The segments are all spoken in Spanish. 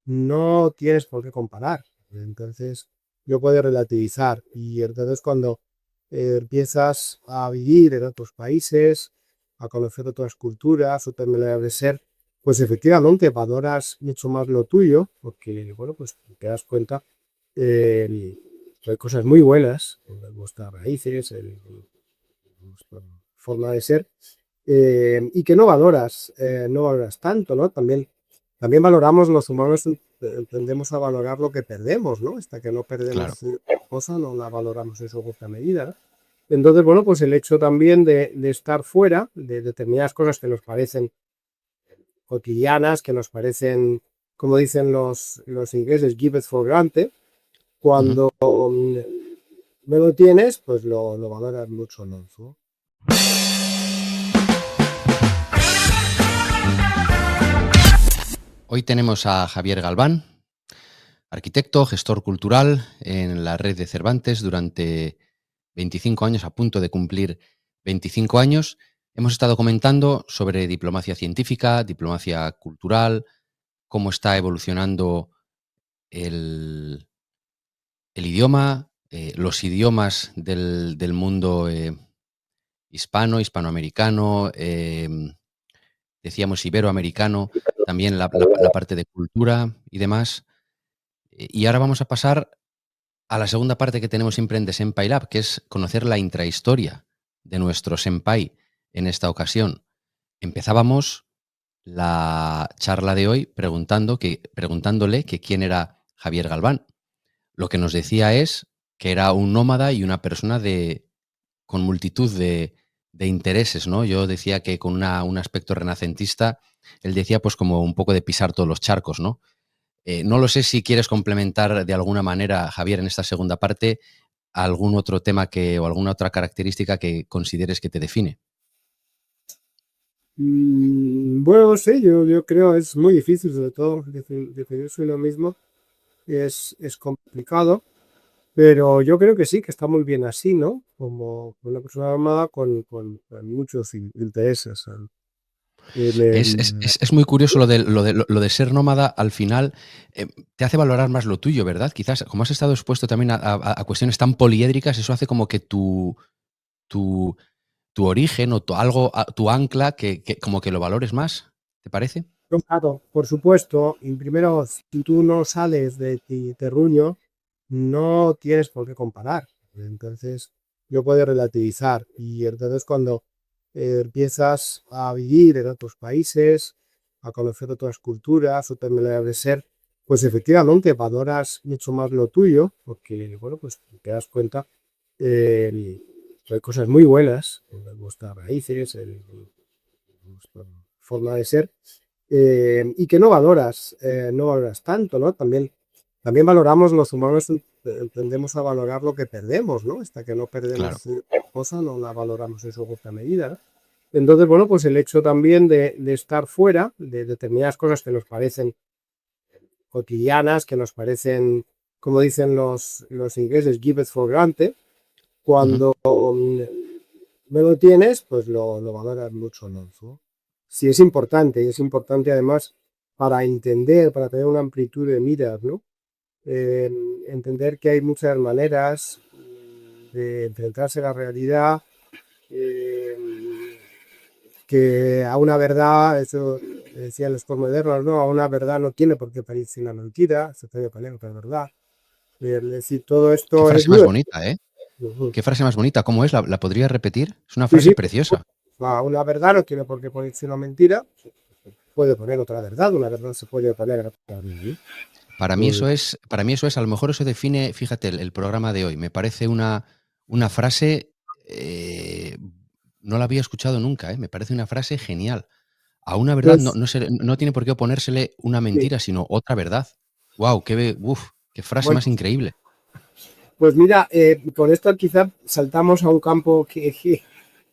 no tienes por qué comparar. Entonces, yo puedo relativizar. Y entonces cuando empiezas a vivir en otros países, a conocer otras culturas, otras maneras de ser, pues efectivamente valoras mucho más lo tuyo, porque, bueno, pues te das cuenta que hay cosas muy buenas en vuestras raíces, en vuestra forma de ser, y que no valoras tanto, ¿no? También valoramos, los humanos tendemos a valorar lo que perdemos, ¿no? Hasta que no Claro, perdemos cosa, no la valoramos en su justa medida, ¿no? Entonces, bueno, pues el hecho también de estar fuera de determinadas cosas que nos parecen cotidianas, que nos parecen, como dicen los ingleses, give it for granted, ujú. cuando no lo tienes, pues lo valoras mucho, ¿no? Hoy tenemos a Javier Galván, arquitecto, gestor cultural en la red de Cervantes durante 25 años, a punto de cumplir 25 años. Hemos estado comentando sobre diplomacia científica, diplomacia cultural, cómo está evolucionando el, el idioma, los idiomas del mundo hispano, hispanoamericano, decíamos iberoamericano, también la parte de cultura y demás. Y ahora vamos a pasar a la segunda parte que tenemos siempre en The Senpai Lab, que es conocer la intrahistoria de nuestro senpai en esta ocasión. Empezábamos la charla de hoy preguntándole que quién era Javier Galván. Lo que nos decía es que era un nómada y una persona con multitud de intereses, ¿no? Yo decía que con un aspecto renacentista, él decía pues como un poco de pisar todos los charcos, ¿no? No lo sé si quieres complementar de alguna manera, Javier, en esta segunda parte, algún otro tema o alguna otra característica que consideres que te define. Bueno, no sé, yo creo es muy difícil, sobre todo definirse uno mismo es complicado, pero yo creo que sí, que está muy bien así, ¿no? Como una persona armada con muchos intereses. Es muy curioso lo de ser nómada, al final te hace valorar más lo tuyo, ¿verdad? Quizás, como has estado expuesto también a cuestiones tan poliédricas, eso hace como que tu, tu origen o tu ancla, que como que lo valores más, ¿te parece? Claro, por supuesto, y primero, si tú no sales de ti terruño, no tienes por qué comparar. Entonces, yo puedo relativizar. Y entonces cuando empiezas a vivir en otros países, a conocer otras culturas, otras maneras de ser, pues efectivamente valoras mucho más lo tuyo, porque, bueno, pues te das cuenta que hay cosas muy buenas en vuestras raíces, en vuestra forma de ser, y que no valoras tanto, ¿no? También valoramos, los humanos tendemos a valorar lo que perdemos, ¿no? Hasta que no Claro. perdemos cosa, no la valoramos en su justa medida, ¿no? Entonces, bueno, pues el hecho también de estar fuera de determinadas cosas que nos parecen cotidianas, que nos parecen, como dicen los ingleses, give it for granted, Ujú. cuando no lo tienes, pues lo valoras mucho, ¿no? Sí, es importante, y es importante además para entender, para tener una amplitud de miras, ¿no? Eh, Entender que hay muchas maneras de enfrentarse a la realidad, eh, que a una verdad, eso decían los postmodernos, ¿no? A una verdad no tiene por qué parecerse una mentira, se puede poner otra verdad. Es decir, todo Qué esto es... frase más bonita, ¿eh? Ujú. Qué frase más bonita. ¿Cómo es? ¿La podrías repetir? Es una Sí, frase sí, preciosa. una verdad no tiene por qué ponerse una mentira, puede poner otra verdad, una verdad se puede poner otra. Para mí eso es, a lo mejor eso define, fíjate, el programa de hoy. Me parece una frase, no la había escuchado nunca, ¿eh? Me parece una frase genial. A una verdad no, Pues, no tiene por qué oponérsele una sí, mentira, sino otra verdad. Wow, qué frase bueno, más increíble. pues mira, con esto quizá saltamos a un campo que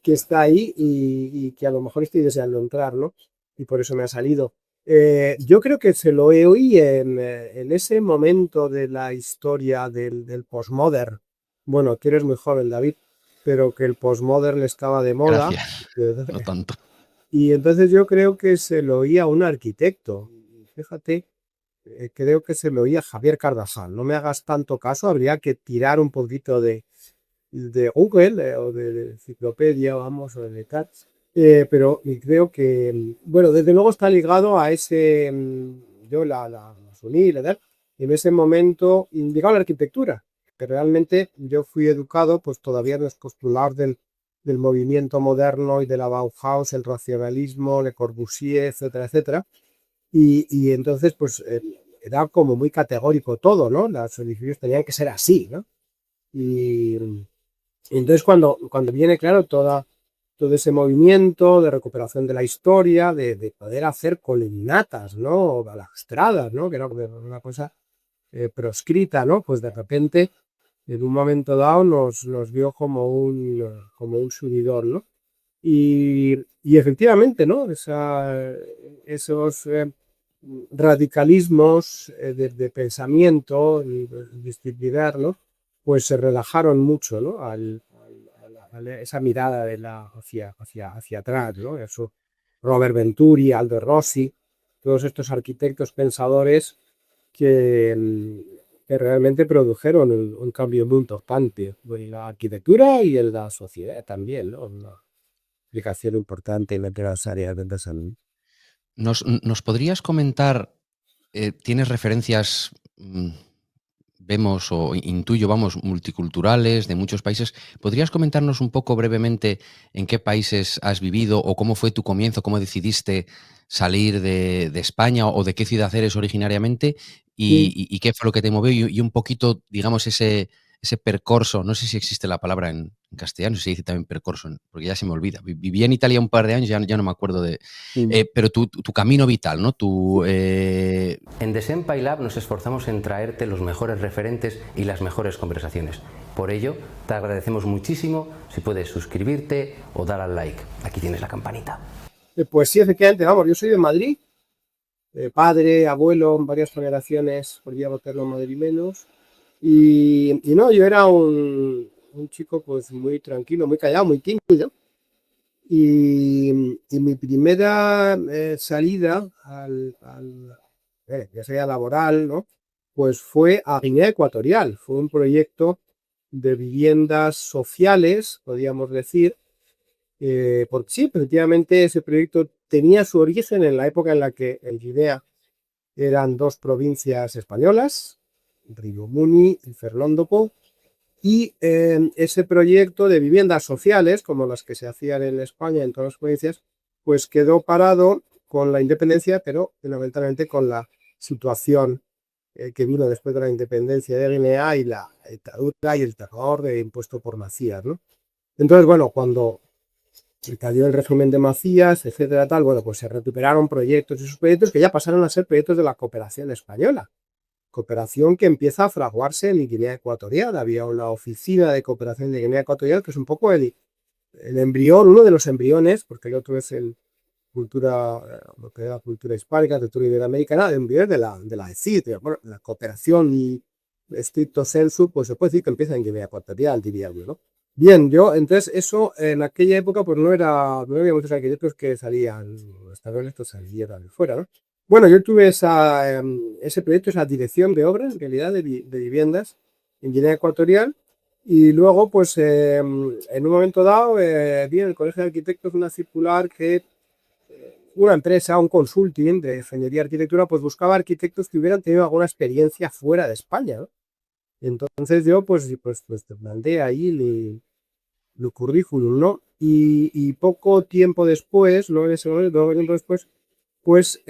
está ahí y que a lo mejor estoy deseando entrar, ¿no? Y por eso me ha salido. Yo creo que se lo oí en ese momento de la historia del postmodern. Bueno, tú eres muy joven, David, pero que el postmodern estaba de moda. Gracias. No tanto. Y entonces yo creo que se lo oí a un arquitecto. Fíjate creo que se me oía Javier Cardajal. No me hagas tanto caso, habría que tirar un poquito de Google o de enciclopedia, vamos, o de Cats. Pero creo que, bueno, desde luego está ligado a ese, yo la asumí, la tal, en ese momento, ligado a la arquitectura, que realmente yo fui educado, pues todavía en los postulados del movimiento moderno y de la Bauhaus, el racionalismo, Le Corbusier, etcétera, etcétera. Y entonces, pues era como muy categórico todo, ¿no? Los edificios tenían que ser así, ¿no? Y entonces cuando viene, claro, todo ese movimiento de recuperación de la historia, de poder hacer columnatas, ¿no? Balaustradas, ¿no? Que era una cosa proscrita, ¿no? Pues de repente, en un momento dado, nos vio como un subidor, ¿no? Y efectivamente, ¿no? Esos radicalismos de pensamiento disciplinar, ¿no? Pues se relajaron mucho, ¿no? Esa mirada hacia atrás, ¿no? Eso, Robert Venturi, Aldo Rossi, todos estos arquitectos pensadores que realmente produjeron un cambio muy importante en la arquitectura y en la sociedad también, ¿no? Una aplicación importante en las áreas de salud. ¿Nos podrías comentar, tienes referencias, vemos o intuyo, vamos, multiculturales de muchos países? ¿Podrías comentarnos un poco brevemente en qué países has vivido o cómo fue tu comienzo, cómo decidiste salir de España o de qué ciudad eres originariamente Sí. y qué fue lo que te movió y un poquito, digamos, ese percorso, no sé si existe la palabra en castellano, si se dice también percorso, porque ya se me olvida. Viví en Italia un par de años, ya no me acuerdo de... pero tu camino vital, ¿no? En Desempa Lab nos esforzamos en traerte los mejores referentes y las mejores conversaciones. Por ello, te agradecemos muchísimo si puedes suscribirte o dar al like. Aquí tienes la campanita. Pues sí, efectivamente, vamos, yo soy de Madrid, padre, abuelo, varias generaciones, podría paterno madrileños. Y no, yo era un chico pues muy tranquilo, muy callado, muy tímido. Y mi primera salida ya sea laboral, ¿no? Pues fue a Guinea Ecuatorial. Fue un proyecto de viviendas sociales, podríamos decir, porque sí, efectivamente ese proyecto tenía su origen en la época en la que en Guinea eran dos provincias españolas, Río Muni y Fernando Po, y ese proyecto de viviendas sociales, como las que se hacían en España en todas las provincias, pues quedó parado con la independencia, pero fundamentalmente con la situación que vino después de la independencia de Guinea y la dictadura y el terror impuesto por Macías, ¿no? Entonces, bueno, cuando cayó el régimen de Macías, etcétera, tal, bueno, pues se recuperaron proyectos y esos proyectos que ya pasaron a ser proyectos de la cooperación española. Cooperación que empieza a fraguarse en Guinea Ecuatorial. Había una oficina de cooperación de Guinea Ecuatorial que es un poco el embrión, uno de los embriones, porque el otro es lo que era cultura hispánica, cultura iberoamericana, el embrión de la ECID, bueno, la cooperación y estricto sensu, pues se puede decir que empieza en Guinea Ecuatorial, diría yo, ¿no? Bien, entonces eso en aquella época pues no había muchos arquitectos que salían, españoles que salieran de fuera, ¿no? Bueno, yo tuve ese proyecto, esa dirección de obras, en realidad, de viviendas en Guinea Ecuatorial. Y luego, pues, en un momento dado, vi en el Colegio de Arquitectos una circular que una empresa, un consulting de ingeniería y arquitectura, pues buscaba arquitectos que hubieran tenido alguna experiencia fuera de España, ¿no? Entonces yo, pues te mandé ahí el currículum, ¿no? Y poco tiempo después, no en ese momento, poco tiempo después, pues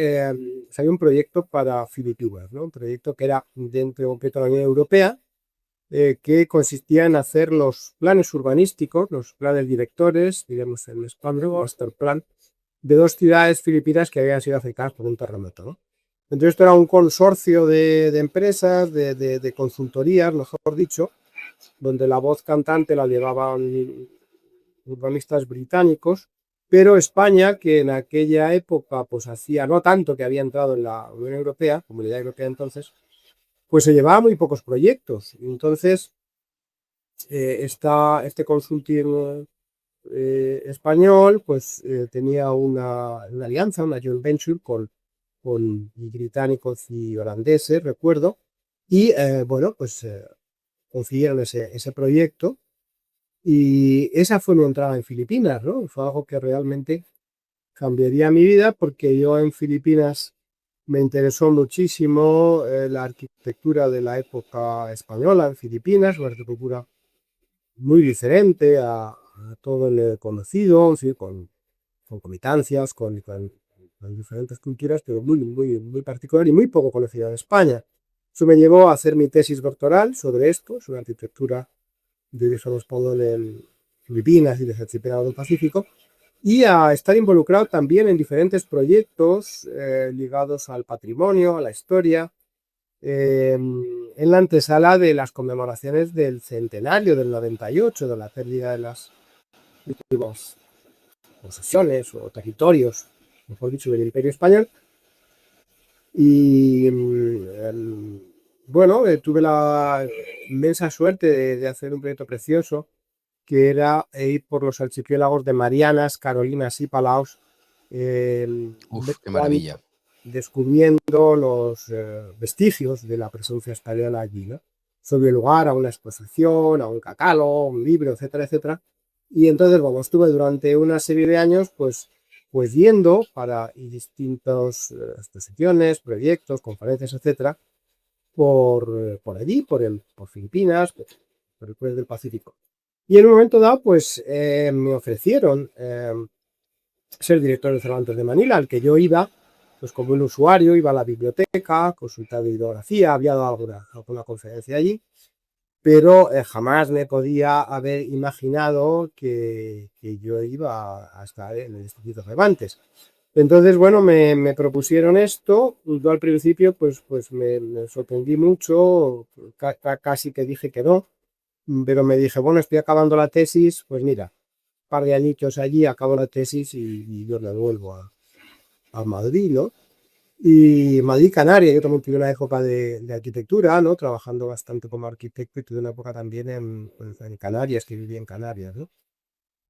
salió un proyecto para Philippines, ¿no? Un proyecto que era dentro de un proyecto de la Unión Europea, que consistía en hacer los planes urbanísticos, los planes directores, digamos el master plan, de dos ciudades filipinas que habían sido afectadas por un terremoto, ¿no? Entonces esto era un consorcio de empresas, de consultorías, mejor dicho, donde la voz cantante la llevaban urbanistas británicos, pero España, que en aquella época pues hacía no tanto que había entrado en la Unión Europea, Comunidad Europea entonces, pues se llevaba muy pocos proyectos. Entonces, este consulting español pues tenía una alianza, una joint venture y británicos y holandeses, recuerdo, y bueno, pues consiguieron ese proyecto y esa fue mi entrada en Filipinas, ¿no? Fue algo que realmente cambiaría mi vida porque yo en Filipinas me interesó muchísimo la arquitectura de la época española en Filipinas, una arquitectura muy diferente a todo el conocido, ¿sí? Con concomitancias, con diferentes culturas, pero muy particular y muy poco conocida en España. Eso me llevó a hacer mi tesis doctoral sobre esto, sobre arquitectura de origen español en Filipinas y del archipiélago del Pacífico, y a estar involucrado también en diferentes proyectos ligados al patrimonio, a la historia, en la antesala de las conmemoraciones del centenario del 98, de la pérdida de las últimas posesiones o territorios, mejor dicho, del Imperio Español. Y bueno, tuve la inmensa suerte de hacer un proyecto precioso que era ir por los archipiélagos de Marianas, Carolinas y Palaos, Qué maravilla. descubriendo los vestigios de la presencia española allí, ¿no? Sobre lugar a una exposición, a un catálogo, un libro, etcétera, etcétera. Y entonces, bueno, estuve durante una serie de años, pues yendo para distintas exposiciones, proyectos, conferencias, etcétera, por allí, por Filipinas, por el país del Pacífico. Y en un momento dado, pues me ofrecieron ser director del Cervantes de Manila, al que yo iba, pues como un usuario, iba a la biblioteca, consultaba bibliografía, había dado alguna conferencia allí, pero jamás me podía haber imaginado que yo iba a estar en el Instituto Cervantes. Entonces, bueno, me propusieron esto. Yo al principio, pues me sorprendí mucho, casi que dije que no, pero me dije, bueno, estoy acabando la tesis, pues mira, un par de añitos allí, acabo la tesis y yo me vuelvo a Madrid, ¿no? Y Madrid, Canarias, yo también tuve una época de arquitectura, ¿no? Trabajando bastante como arquitecto y tuve una época también en Canarias, que viví en Canarias, ¿no?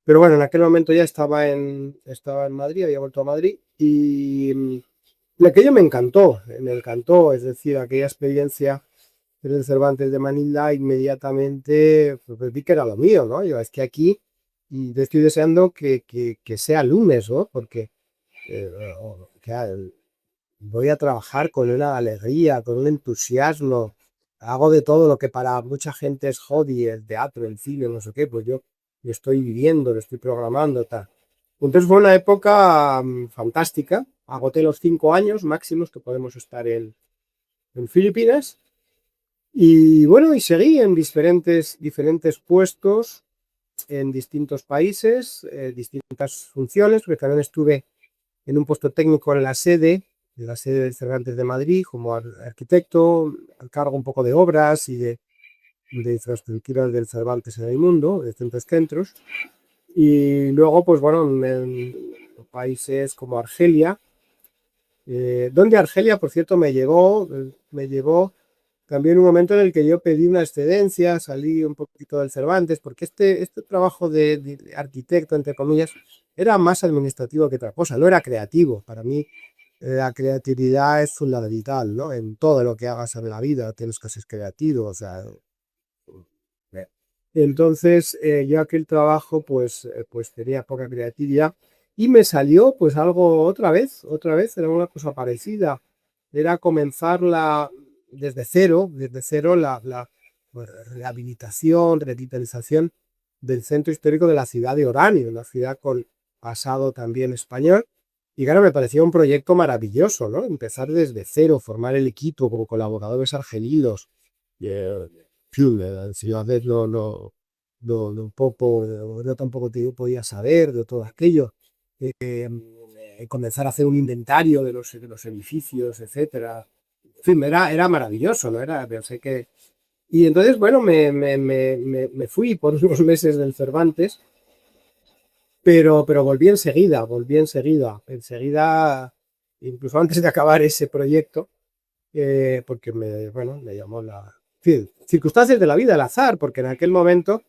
Pero bueno, en aquel momento ya estaba en Madrid, había vuelto a Madrid y aquello me encantó, es decir, aquella experiencia del Cervantes de Manila inmediatamente pues vi que era lo mío, ¿no? Yo es que aquí y estoy deseando que sea lunes, ¿no? Porque eh, voy a trabajar con una alegría, con un entusiasmo, hago de todo lo que para mucha gente es hobby, el teatro, el cine, no sé qué, pues yo lo estoy viviendo, lo estoy programando, tal. Entonces fue una época fantástica, agoté los 5 años máximos que podemos estar en Filipinas y bueno, y seguí en diferentes puestos en distintos países, distintas funciones, porque también estuve en un puesto técnico en la sede del Cervantes de Madrid como arquitecto, al cargo un poco de obras y de infraestructuras del Cervantes en el mundo, de distintos centros. Y luego, pues bueno, en países como Argelia, donde Argelia, por cierto, me llevó también un momento en el que yo pedí una excedencia, salí un poquito del Cervantes, porque este trabajo de arquitecto, entre comillas, era más administrativo que otra cosa, no era creativo. Para mí, la creatividad es fundamental, ¿no? En todo lo que hagas en la vida tienes que ser creativo, o sea. Entonces, yo aquel trabajo, pues tenía poca creatividad y me salió, pues algo otra vez, era una cosa parecida. Era comenzar desde cero, la pues, rehabilitación, revitalización del centro histórico de la ciudad de Orani, una ciudad con pasado también español. Y claro, me parecía un proyecto maravilloso, ¿no? Empezar desde cero, formar el equipo con colaboradores argelinos. Si yo a veces no tampoco podía saber de todo aquello. Comenzar a hacer un inventario de los edificios, etcétera. En fin, era maravilloso, ¿no? Pensé que. Y entonces, bueno, me fui por unos meses del Cervantes, pero volví enseguida, incluso antes de acabar ese proyecto, porque me llamó en fin, circunstancias de la vida, el azar, porque en aquel momento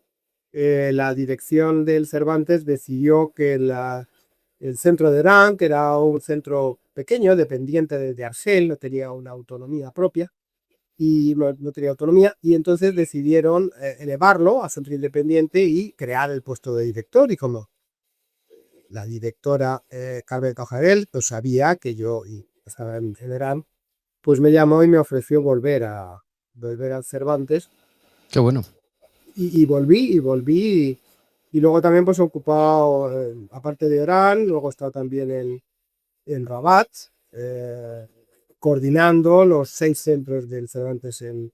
la dirección del Cervantes decidió que el centro de Orán, que era un centro pequeño, dependiente de Argel, no tenía una autonomía propia y no tenía autonomía, y entonces decidieron elevarlo a centro independiente y crear el puesto de director. Y como la directora Carmen Cajarel pues sabía que yo estaba en Erán, pues me llamó y me ofreció volver al Cervantes. Qué bueno. Y volví. Y luego también pues he ocupado, aparte de Orán, luego he estado también en Rabat, coordinando los 6 centros del Cervantes en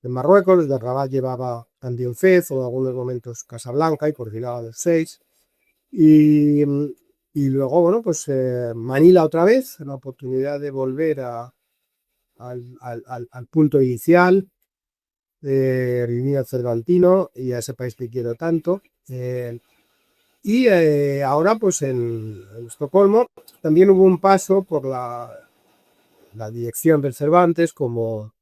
Marruecos. Desde Rabat llevaba también Fez o en algunos momentos Casablanca y coordinaba los 6. Y, y luego, bueno, pues Manila otra vez, la oportunidad de volver al punto inicial, de vivir al Cervantino y a ese país que quiero tanto. Y ahora, pues en Estocolmo, también hubo un paso por la dirección del Cervantes como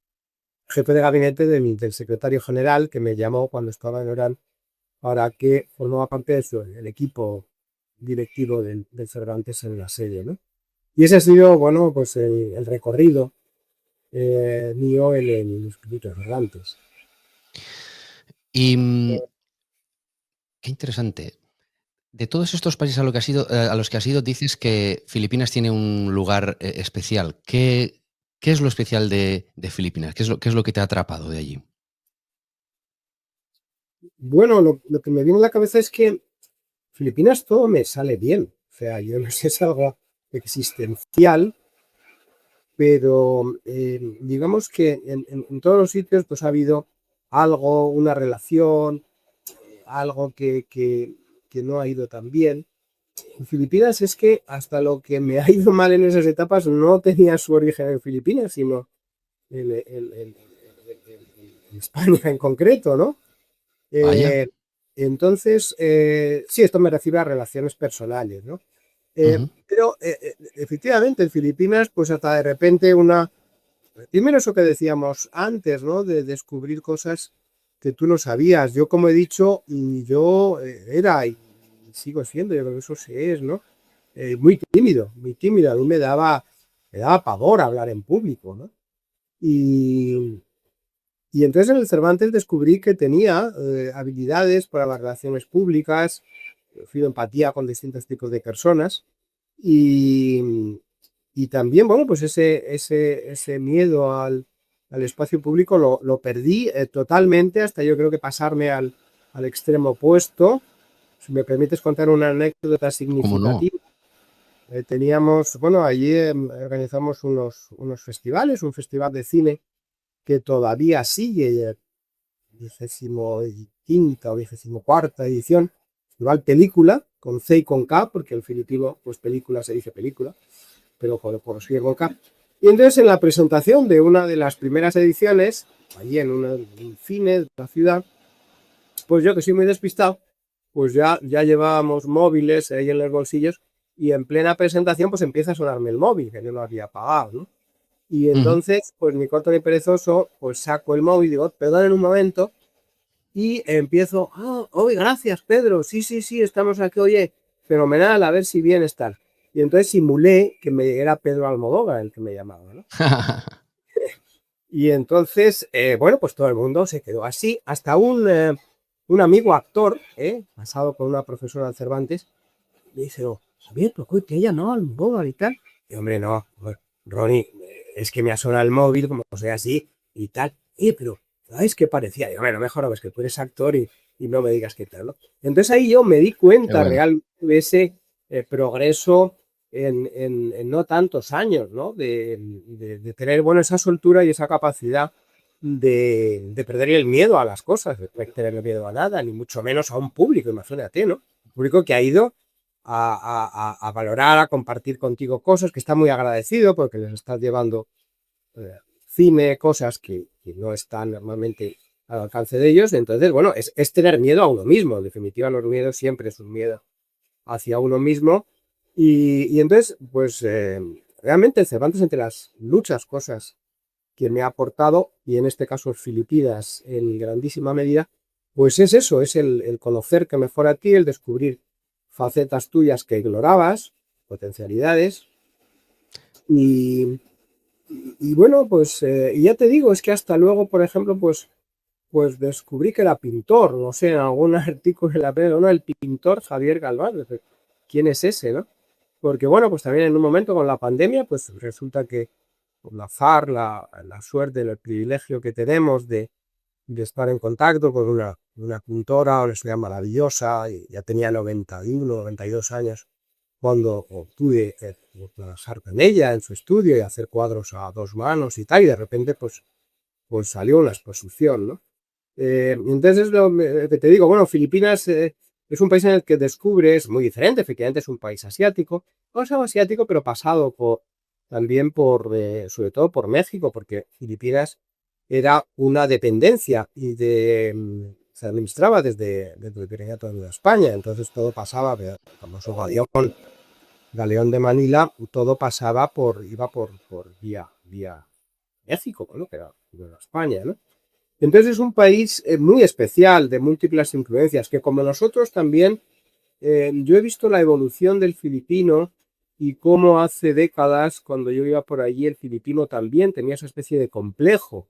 jefe de gabinete del secretario general, que me llamó cuando estaba en Orán para que formaba parte del equipo directivo del Cervantes en la sede, ¿no? Y ese ha sido, bueno, pues el recorrido mío en el Instituto de Cervantes. Y qué interesante. De todos estos países a los que has ido, dices que Filipinas tiene un lugar especial. ¿Qué es lo especial de Filipinas? ¿Qué es lo que te ha atrapado de allí? Bueno, lo que me viene a la cabeza es que Filipinas todo me sale bien. O sea, yo no sé si es algo existencial, pero digamos que en todos los sitios pues ha habido algo, una relación, algo que no ha ido tan bien. En Filipinas es que hasta lo que me ha ido mal en esas etapas no tenía su origen en Filipinas, sino en España en concreto, ¿no? Vaya. Entonces, sí, esto me refiere a relaciones personales, ¿no? Pero efectivamente en Filipinas, pues hasta de repente primero eso que decíamos antes, ¿no? De descubrir cosas que tú no sabías. Yo, como he dicho, yo era y sigo siendo, yo creo que eso sí es, ¿no? Muy tímido, muy tímido. A mí me daba pavor hablar en público, ¿no? Y entonces en el Cervantes descubrí que tenía habilidades para las relaciones públicas, fui empatía con distintos tipos de personas y también, bueno, pues ese miedo al espacio público lo perdí totalmente hasta yo creo que pasarme al extremo opuesto. Si me permites contar una anécdota ¿Cómo no? significativa. Teníamos, bueno, allí organizamos unos festivales, un festival de cine que todavía sigue, 25ª o 24ª edición, festival película, con C y con K, porque el filipino, pues película se dice película, pero por sí con K. Y entonces en la presentación de una de las primeras ediciones, allí en un cine de la ciudad, pues yo que soy muy despistado, pues ya llevábamos móviles ahí en los bolsillos y en plena presentación pues empieza a sonarme el móvil, que yo no había pagado, ¿no? Y entonces, pues mi corto ni perezoso, pues saco el móvil y digo, perdón un momento, y empiezo, oye, gracias Pedro, sí, estamos aquí, oye, fenomenal, a ver si bien estar. Y entonces simulé que era Pedro Almodóvar el que me llamaba, ¿no? Y entonces, bueno, pues todo el mundo se quedó así, hasta un amigo actor, casado con una profesora de Cervantes, me dice, Javier, pues que ella no, Almodóvar y tal. Y hombre, no, Ronnie, es que me ha sonado el móvil, como sea así y tal. Pero, ¿sabes qué parecía? Y bueno, mejor es que tú eres actor y no me digas qué tal, ¿no? Entonces ahí yo me di cuenta bueno. realmente de ese progreso en no tantos años, ¿no? De tener, bueno, esa soltura y esa capacidad de perder el miedo a las cosas, de no tener miedo a nada, ni mucho menos a un público, imagínate, ¿no? Un público que ha ido a valorar, a compartir contigo cosas, que está muy agradecido porque les estás llevando cine, cosas que no están normalmente al alcance de ellos. Entonces, bueno, es tener miedo a uno mismo. En definitiva, los miedos siempre es un miedo hacia uno mismo. Y entonces, pues realmente Cervantes, entre las muchas cosas que me ha aportado, y en este caso Filipinas en grandísima medida, pues es eso, es el conocer que mejor a ti, el descubrir facetas tuyas que ignorabas, potencialidades. Y, y bueno, pues y ya te digo, es que hasta luego, por ejemplo, pues descubrí que era pintor, no sé, en algún artículo en la prensa, no, el pintor Javier Galván, ¿quién es ese, no? Porque bueno, pues también en un momento con la pandemia, pues resulta que por la FAR, la suerte, el privilegio que tenemos de estar en contacto con una pintora, una estudiante maravillosa, y ya tenía 91, 92 años, cuando pude trabajar con ella en su estudio y hacer cuadros a dos manos y tal, y de repente pues salió una exposición, ¿no? Entonces, lo que te digo, bueno, Filipinas es un país en el que descubres, muy diferente, efectivamente es un país asiático, no solo asiático, pero pasado también sobre todo por México, porque Filipinas era una dependencia y se administraba desde el Virreinato de Nueva España, entonces todo pasaba, el famoso Galeón de Manila, todo pasaba iba por vía México, ¿no? Que era Nueva España, ¿no? Entonces es un país muy especial, de múltiples influencias, que como nosotros también, yo he visto la evolución del filipino y cómo hace décadas, cuando yo iba por allí, el filipino también tenía esa especie de complejo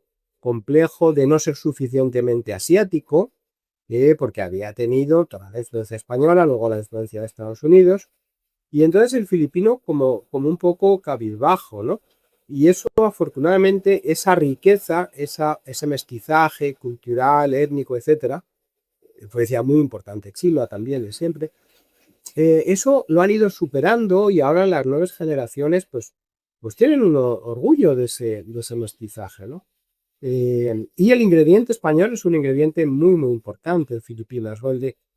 de no ser suficientemente asiático, porque había tenido toda la influencia española, luego la influencia de Estados Unidos, y entonces el filipino como un poco cabizbajo, ¿no? Y eso, afortunadamente, esa riqueza, ese mestizaje cultural, étnico, etcétera, influencia muy importante, Exilva también, de siempre, eso lo han ido superando y ahora las nuevas generaciones, pues tienen un orgullo de ese mestizaje, ¿no? Y el ingrediente español es un ingrediente muy, muy importante en Filipinas, ¿no?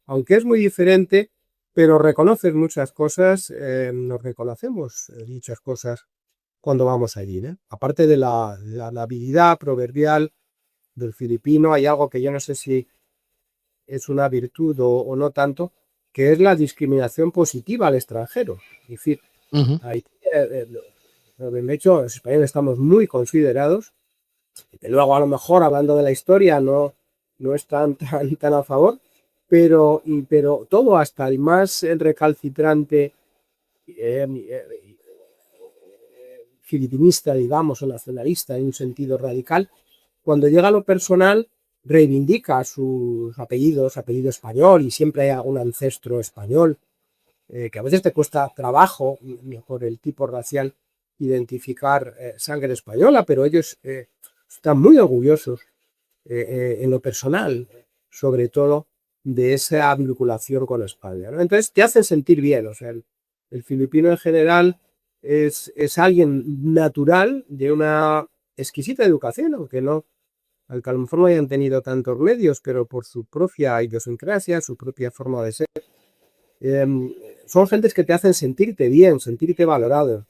Aunque es muy diferente, pero reconoces muchas cosas, nos reconocemos dichas cosas cuando vamos allí, ¿eh? Aparte de la habilidad proverbial del filipino, hay algo que yo no sé si es una virtud o no tanto, que es la discriminación positiva al extranjero. Es decir, Ujú. ahí, de hecho, los españoles estamos muy considerados, que luego a lo mejor hablando de la historia no están tan a favor, pero todo, hasta el más recalcitrante filipinista, digamos, o nacionalista en un sentido radical, cuando llega a lo personal reivindica sus apellidos, apellido español, y siempre hay algún ancestro español, que a veces te cuesta trabajo por el tipo racial identificar sangre española, pero ellos están muy orgullosos en lo personal, sobre todo, de esa vinculación con España, ¿no? Entonces te hacen sentir bien, o sea, el filipino en general es alguien natural, de una exquisita educación, aunque a lo mejor no hayan tenido tantos medios, pero por su propia idiosincrasia, su propia forma de ser. Son gentes que te hacen sentirte bien, sentirte valorado,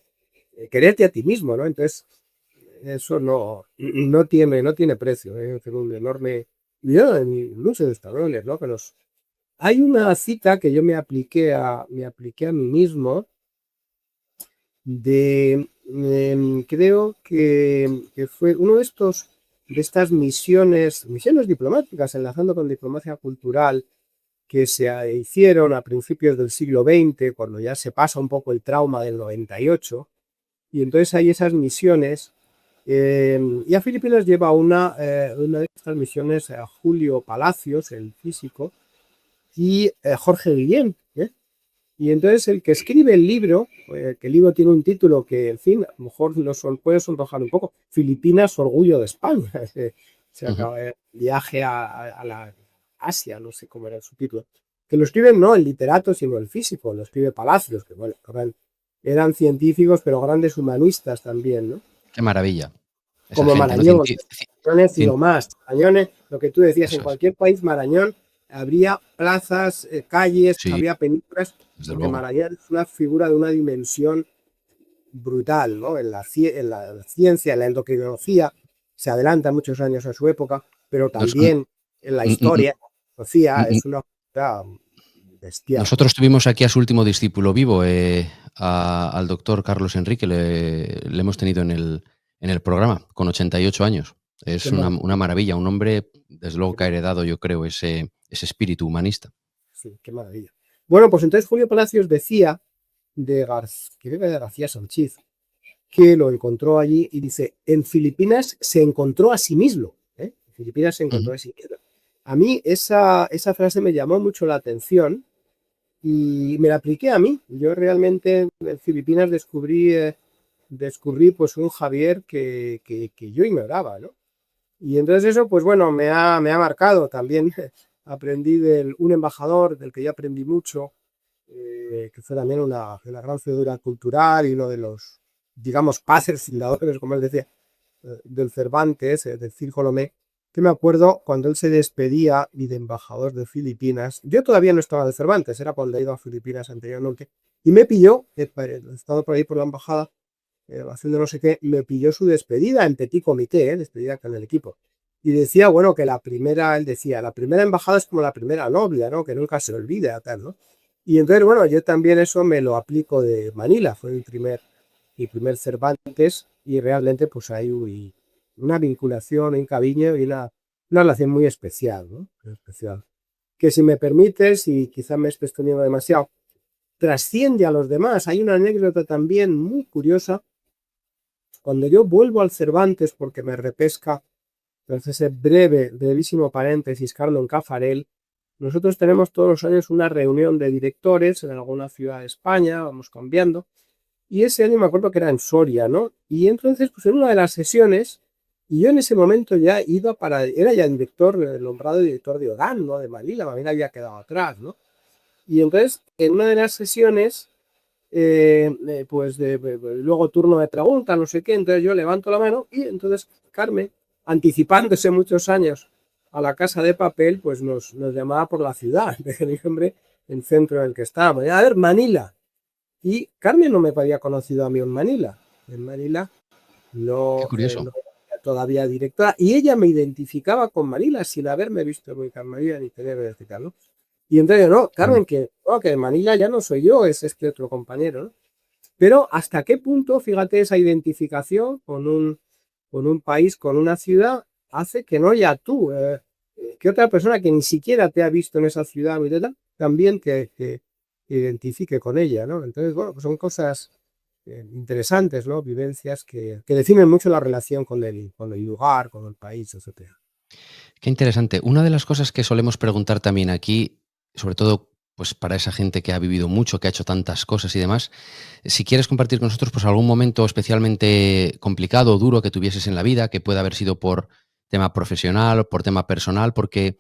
quererte a ti mismo, ¿no? Entonces, eso no tiene precio, ¿eh? Es un enorme. Yo en muchos españoles, ¿no? Hay una cita que yo me apliqué a mí mismo creo que fue uno de estas misiones diplomáticas, enlazando con diplomacia cultural, que se hicieron a principios del siglo XX, cuando ya se pasa un poco el trauma del 98, y entonces hay esas misiones, y a Filipinas lleva una de estas misiones a Julio Palacios, el físico, y Jorge Guillén, ¿eh? Y entonces el que escribe el libro, que el libro tiene un título que, en fin, a lo mejor puede sonrojar un poco, Filipinas, orgullo de España. Se Ujú. acaba el viaje a la Asia, no sé cómo era su título. Que lo escriben no el literato, sino el físico, lo escribe Palacios, que bueno, eran científicos, pero grandes humanistas también, ¿no? Qué maravilla. Esa Como gente, ¿no? Marañón, Marañón y lo Cien- más. Marañón, lo que tú decías, en eso es. cualquier país, Marañón, habría plazas, calles, Sí, habría penínsulas, desde porque luego. Marañón es una figura de una dimensión brutal, ¿no? En la ciencia, en la endocrinología, se adelanta muchos años a su época, pero Nos- también en la n- n- historia, Sofía n- es una figura bestial, ¿no? Nosotros tuvimos aquí a su último discípulo vivo, al doctor Carlos Enrique, le hemos tenido en el programa, con 88 años. Qué Es maravilla, una maravilla, un hombre, desde luego, qué que ha maravilla, heredado, yo creo, ese espíritu humanista. sí, qué maravilla. Bueno, pues entonces Julio Palacios decía creo que de García Sanchís, que lo encontró allí y dice, en Filipinas se encontró a sí mismo. En Filipinas se encontró a sí mismo. A mí esa frase me llamó mucho la atención y me la apliqué a mí. Yo realmente en Filipinas descubrí pues un Javier que yo ignoraba, ¿no? Y entonces eso, pues bueno, me ha marcado también. Aprendí de un embajador del que yo aprendí mucho, que fue también una gran figura cultural y uno de los, digamos, padres fundadores, como él decía, del Cervantes, del Cid Colomé, que me acuerdo cuando él se despedía y de embajador de Filipinas. Yo todavía no estaba de Cervantes, era cuando he ido a Filipinas anteriormente, y me pilló, estado por ahí por la embajada, haciendo no sé qué, me pilló su despedida en petit comité, despedida con el equipo. Y decía, bueno, que él decía, la primera embajada es como la primera novia, ¿no? Que nunca se olvida, tal, ¿no? Y entonces, bueno, yo también eso me lo aplico de Manila, fue mi primer Cervantes, y realmente pues hay una vinculación, un cariño y una relación muy especial, ¿no? Especial. Que si me permites, y quizá me esté extendiendo demasiado, trasciende a los demás. Hay una anécdota también muy curiosa. Cuando yo vuelvo al Cervantes porque me repesca, entonces ese brevísimo paréntesis, Carlos en Cafarel, nosotros tenemos todos los años una reunión de directores en alguna ciudad de España, vamos cambiando, y ese año me acuerdo que era en Soria, ¿no? Y entonces, pues en una de las sesiones, y yo en ese momento ya era ya director, nombrado director de Odán, ¿no? De Manila, me había quedado atrás, ¿no? Y entonces, en una de las sesiones, luego turno de pregunta, no sé qué, entonces yo levanto la mano y entonces Carmen, anticipándose muchos años a la Casa de Papel, pues nos llamaba por la ciudad, de diciembre, el centro en el que estábamos. A ver, Manila. Y Carmen no me había conocido a mí en Manila. En Manila Qué curioso. no era todavía directora. Y ella me identificaba con Manila sin haberme visto nunca en Manila ni tener identificado, ¿no? Y entonces, no, Carmen, que en Manila ya no soy yo, es este otro compañero, ¿no? Pero hasta qué punto, fíjate, esa identificación con un país, con una ciudad, hace que no ya tú, que otra persona que ni siquiera te ha visto en esa ciudad, también te identifique con ella, ¿no? Entonces, bueno, pues son cosas interesantes, ¿no? Vivencias que definen mucho la relación con el lugar, con el país, etc. Qué interesante. Una de las cosas que solemos preguntar también aquí, sobre todo pues para esa gente que ha vivido mucho, que ha hecho tantas cosas y demás, si quieres compartir con nosotros pues algún momento especialmente complicado o duro que tuvieses en la vida, que pueda haber sido por tema profesional o por tema personal, porque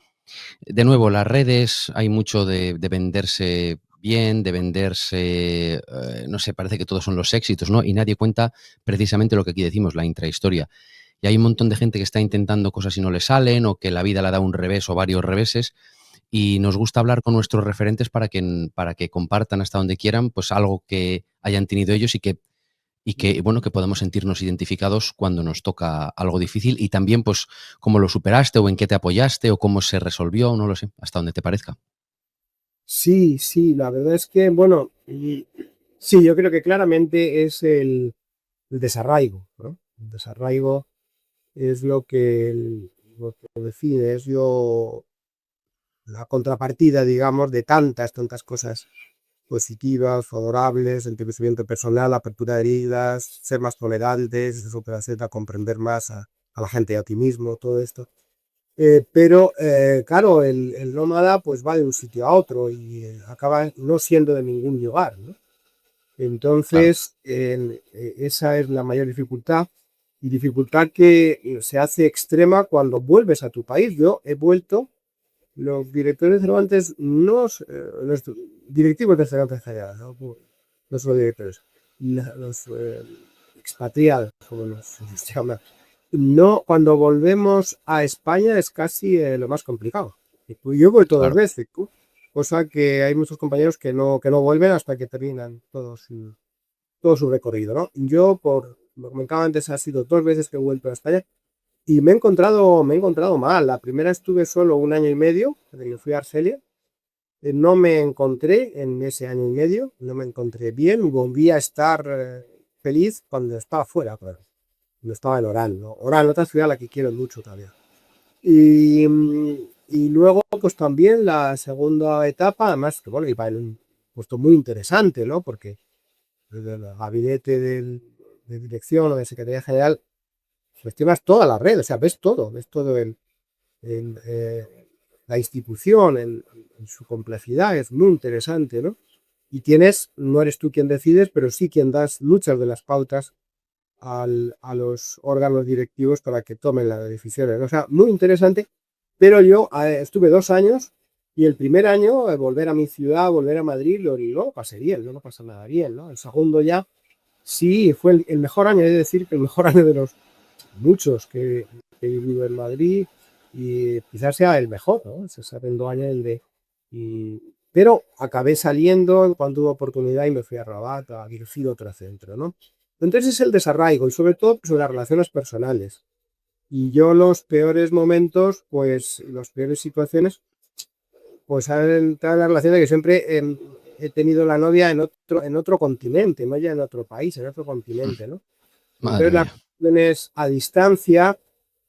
de nuevo las redes hay mucho de venderse bien, de venderse, no sé, parece que todos son los éxitos, ¿no? Y nadie cuenta precisamente lo que aquí decimos, la intrahistoria. Y hay un montón de gente que está intentando cosas y no le salen, o que la vida le da un revés o varios reveses, y nos gusta hablar con nuestros referentes para que compartan hasta donde quieran pues algo que hayan tenido ellos y que bueno, que podamos sentirnos identificados cuando nos toca algo difícil, y también pues cómo lo superaste o en qué te apoyaste o cómo se resolvió, no lo sé, hasta donde te parezca. Sí, la verdad es que, bueno, sí, yo creo que claramente es el desarraigo, ¿no? El desarraigo es lo que define, es la contrapartida, digamos, de tantas cosas positivas, favorables, el crecimiento personal, la apertura de heridas, ser más tolerantes, superación, a comprender más a la gente y a ti mismo, todo esto. Pero, claro, el nómada pues va de un sitio a otro y acaba no siendo de ningún lugar, ¿no? Claro. Entonces, esa es la mayor dificultad, y dificultad que se hace extrema cuando vuelves a tu país. Yo he vuelto, los directores de Cervantes, los directivos de Cervantes general, no solo directores, los expatriados, como nos llaman. No, cuando volvemos a España es casi lo más complicado. Yo he vuelto dos Claro. veces, cosa que hay muchos compañeros que no vuelven hasta que terminan todo su recorrido, ¿no? Yo, por lo que comentaba antes, ha sido dos veces que he vuelto a España y me he encontrado mal. La primera estuve solo un año y medio, desde que fui a Argelia. No me encontré en ese año y medio, no me encontré bien. Volví a estar feliz cuando estaba fuera, claro. Cuando estaba en Orán, ¿no? Orán, otra ciudad a la que quiero mucho todavía. Y luego, pues también la segunda etapa, además, que bueno, iba en un puesto muy interesante, ¿no? Porque el gabinete de dirección o de secretaría general, gestionas toda la red, o sea, ves todo en, la institución, en su complejidad, es muy interesante, ¿no? Y no eres tú quien decides, pero sí quien das muchas de las pautas a los órganos directivos para que tomen las decisiones. O sea, muy interesante, pero yo estuve 2 años y el primer año volver a mi ciudad, volver a Madrid, lo pasé bien, no pasa nada bien, ¿no? El segundo ya sí fue el mejor año, he de decir que el mejor año de los muchos que he vivido en Madrid y quizás sea el mejor, ¿no? Ese segundo año pero acabé saliendo cuando tuve oportunidad y me fui a Rabat a dirigir otro centro, ¿no? Entonces es el desarraigo y sobre todo sobre las relaciones personales. Y yo los peores momentos, pues las peores situaciones, pues han entrado en la relación de que siempre he tenido la novia en otro continente, no ya en otro país, en otro continente, ¿no? Madre Entonces las mía. relaciones a distancia,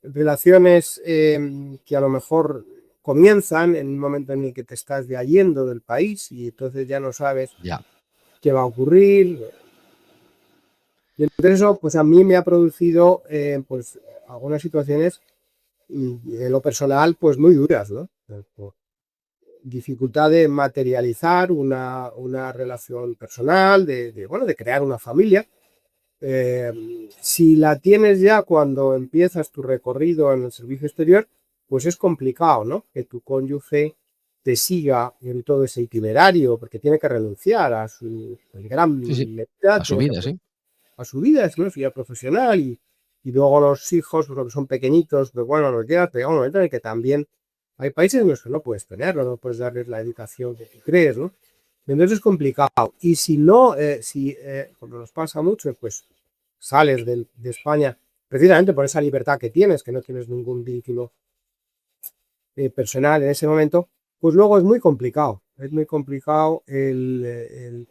relaciones que a lo mejor comienzan en un momento en el que te estás yendo del país y entonces ya no sabes Ya. qué va a ocurrir. Y entonces eso pues a mí me ha producido pues algunas situaciones en lo personal pues muy duras, ¿no? Por dificultad de materializar una relación personal, bueno, de crear una familia. Si la tienes ya cuando empiezas tu recorrido en el servicio exterior, pues es complicado, ¿no? Que tu cónyuge te siga en todo ese itinerario, porque tiene que renunciar a su gran Sí, sí. libertad, A su tiene que vida, sí. a su vida, es una vida profesional y luego los hijos, pues, que son pequeñitos, pues bueno, los llevas, pero llega un momento en el que también hay países en los que no puedes tenerlo, no puedes darles la educación que tú crees, ¿no? Entonces es complicado. Y si no, como nos pasa mucho, pues sales de España precisamente por esa libertad que tienes, que no tienes ningún vínculo personal en ese momento, pues luego es muy complicado. Es muy complicado al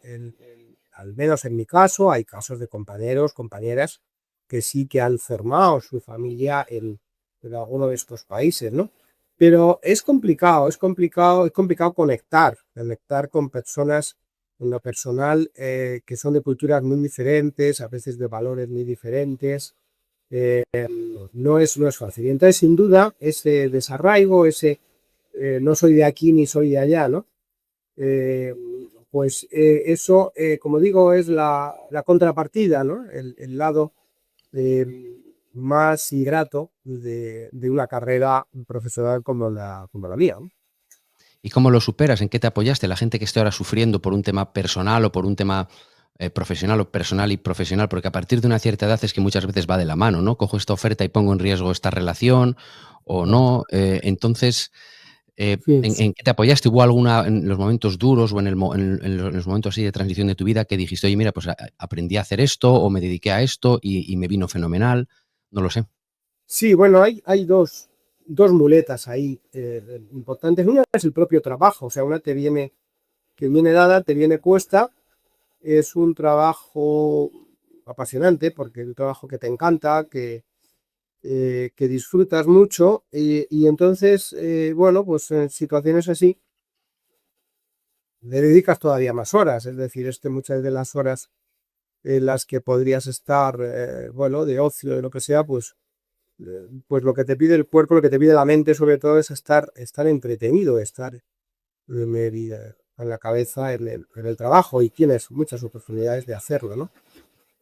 menos en mi caso, hay casos de compañeros, compañeras que sí que han formado su familia en alguno de estos países, ¿no? Pero es complicado conectar con personas en lo personal que son de culturas muy diferentes, a veces de valores muy diferentes. eh, no es fácil. Y entonces, sin duda, ese desarraigo, ese no soy de aquí ni soy de allá, ¿no? Eh, pues eso, como digo, es la contrapartida, ¿no? El lado más ingrato de una carrera profesional como la mía, ¿no? ¿Y cómo lo superas? ¿En qué te apoyaste? La gente que esté ahora sufriendo por un tema personal o por un tema profesional o personal y profesional, porque a partir de una cierta edad es que muchas veces va de la mano, ¿no? Cojo esta oferta y pongo en riesgo esta relación o no. Entonces, Sí. ¿en qué te apoyaste? ¿Hubo alguna en los momentos duros o en los momentos así de transición de tu vida que dijiste, oye, mira, pues aprendí a hacer esto o me dediqué a esto y me vino fenomenal? No lo sé. Sí, bueno, hay dos muletas ahí importantes. Una es el propio trabajo, o sea, una que viene dada, te viene cuesta. Es un trabajo apasionante porque es un trabajo que te encanta, que disfrutas mucho y entonces, bueno, pues en situaciones así le dedicas todavía más horas, es decir, muchas de las horas en las que podrías estar, bueno, de ocio, de lo que sea, pues lo que te pide el cuerpo, lo que te pide la mente sobre todo es estar entretenido, estar en la cabeza en el trabajo y tienes muchas oportunidades de hacerlo, ¿no?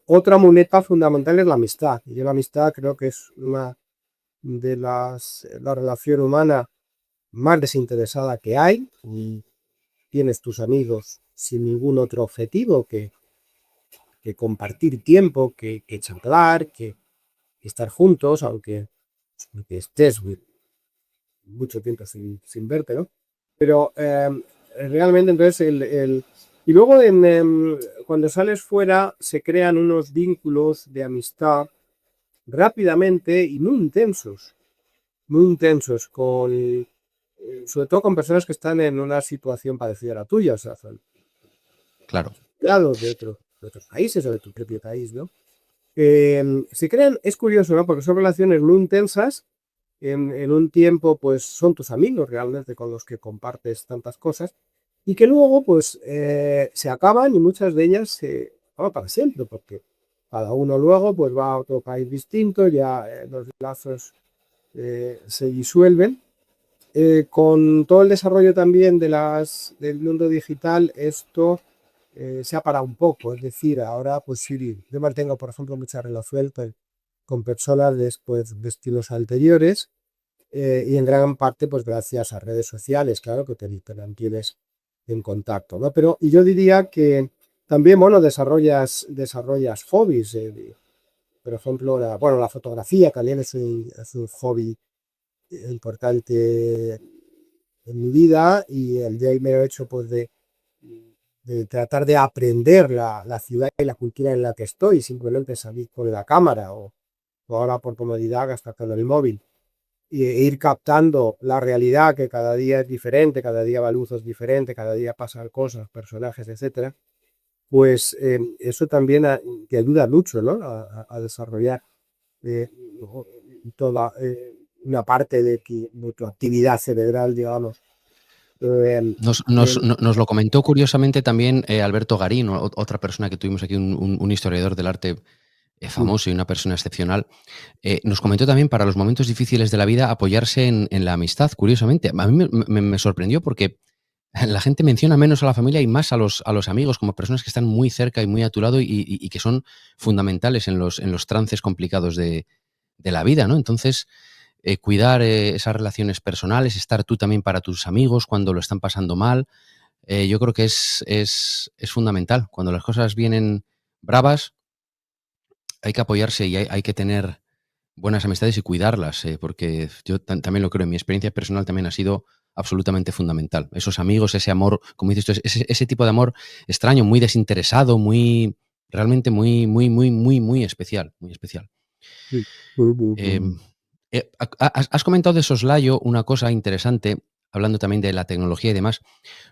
Otra muleta fundamental es la amistad. Y yo la amistad creo que es una de la relación humana más desinteresada que hay. Y tienes tus amigos sin ningún otro objetivo que compartir tiempo, que charlar, que estar juntos, aunque estés mucho tiempo sin verte, ¿no? Pero realmente entonces y luego cuando sales fuera se crean unos vínculos de amistad rápidamente y muy intensos, sobre todo con personas que están en una situación parecida a la tuya, o sea, son Claro. claro, de otros países o de tu propio país, ¿no? Se crean, es curioso, ¿no? Porque son relaciones muy intensas, en un tiempo, pues son tus amigos realmente con los que compartes tantas cosas, y que luego, pues, se acaban y muchas de ellas se acaban para siempre, porque Cada uno luego pues va a otro país distinto, ya los lazos se disuelven. Con todo el desarrollo también del mundo digital, esto se ha parado un poco. Es decir, ahora pues sí, yo mantengo, por ejemplo, mucha relación con personas después de estilos anteriores, y en gran parte pues gracias a redes sociales, claro, que te mantienes en contacto, ¿no? Pero y yo diría que también, bueno, desarrollas hobbies. Por ejemplo, la fotografía también es un hobby importante en mi vida, y el día me he hecho pues de tratar de aprender la ciudad y la cultura en la que estoy, simplemente salir con la cámara o ahora por comodidad hasta con el móvil, e ir captando la realidad, que cada día es diferente, cada día va luz es diferente, cada día pasan cosas, personajes, etcétera. Pues eso también te ayuda mucho, ¿no? A desarrollar eh, toda una parte de tu actividad cerebral, digamos. Eh, eh, Nos lo comentó curiosamente también Alberto Garín, otra persona que tuvimos aquí, un historiador del arte famoso y una persona excepcional. Nos comentó también para los momentos difíciles de la vida apoyarse en la amistad, curiosamente. A mí me sorprendió porque la gente menciona menos a la familia y más a los amigos como personas que están muy cerca y muy a tu lado y que son fundamentales en los trances complicados de la vida, ¿no? Entonces, cuidar esas relaciones personales, estar tú también para tus amigos cuando lo están pasando mal, yo creo que es fundamental. Cuando las cosas vienen bravas, hay que apoyarse y hay que tener buenas amistades y cuidarlas, porque yo también lo creo. En mi experiencia personal también ha sido absolutamente fundamental. Esos amigos, ese amor, como dices tú, ese tipo de amor extraño, muy desinteresado, realmente muy especial, muy especial. sí. Em, has comentado de soslayo una cosa interesante, hablando también de la tecnología y demás.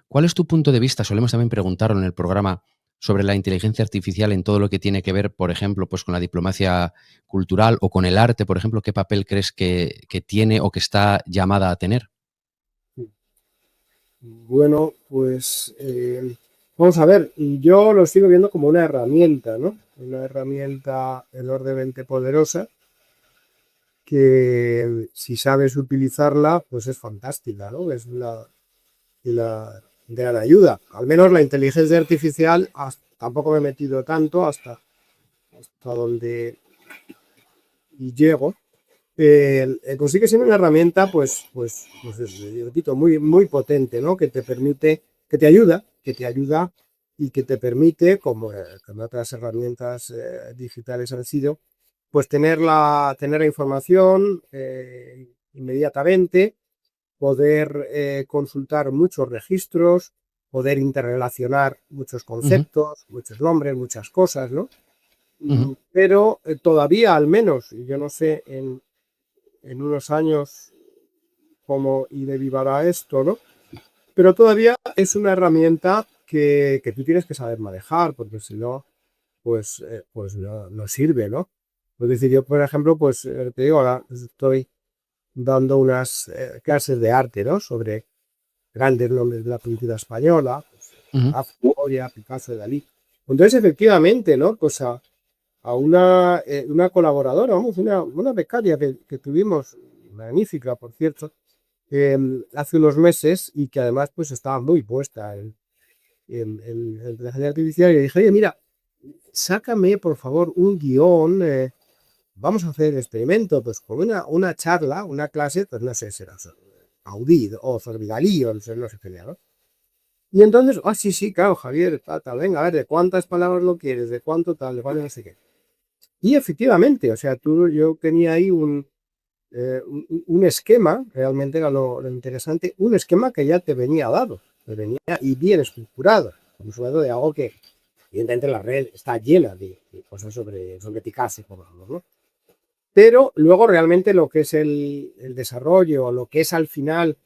¿Cuál es tu punto de vista? Solemos también preguntarlo en el programa sobre la inteligencia artificial en todo lo que tiene que ver, por ejemplo, pues con la diplomacia cultural o con el arte, por ejemplo. ¿Qué papel crees que tiene o que está llamada a tener? Bueno, pues vamos a ver, yo lo sigo viendo como una herramienta, ¿no? Una herramienta enormemente poderosa que, si sabes utilizarla, pues es fantástica, ¿no? Es una gran ayuda. Al menos la inteligencia artificial, tampoco me he metido tanto hasta donde llego. Consigue ser una herramienta, repito, muy, muy potente, ¿no? Que te permite, que te ayuda y que te permite, como otras herramientas digitales han sido, pues tener la información inmediatamente, poder consultar muchos registros, poder interrelacionar muchos Ujú, conceptos, muchos nombres, muchas cosas, ¿no? ujú, Pero todavía, al menos, yo no sé en unos años cómo y derivará esto, ¿no? Pero todavía es una herramienta que tú tienes que saber manejar, porque si no, pues no sirve, ¿no? Es decir, yo, por ejemplo, pues te digo, ahora estoy dando unas clases de arte, ¿no? Sobre grandes nombres de la pintura española, pues, ujú, Rafael, Goya, Picasso, Dalí. Entonces, efectivamente, ¿no? Pues a una colaboradora, vamos, una becaria que tuvimos, magnífica, por cierto, hace unos meses, y que además pues estaba muy puesta en inteligencia artificial, y le dije, oye, mira, sácame por favor un guión, vamos a hacer el experimento, pues con una charla, una clase, pues no sé, será Gaudí o sobre Dalí, o no sé qué, ¿no? Y entonces, sí, sí, claro, Javier, tal, venga, a ver, ¿de cuántas palabras lo quieres? ¿De cuánto tal? ¿De cuánto no sé qué? Y efectivamente, o sea, yo tenía ahí un esquema, realmente era lo interesante, un esquema que ya te venía dado, te venía y bien estructurado, como sobre todo de algo que, evidentemente, la red está llena de cosas sobre Picasso, por ejemplo, ¿no? Pero luego realmente lo que es el desarrollo, lo que es al final,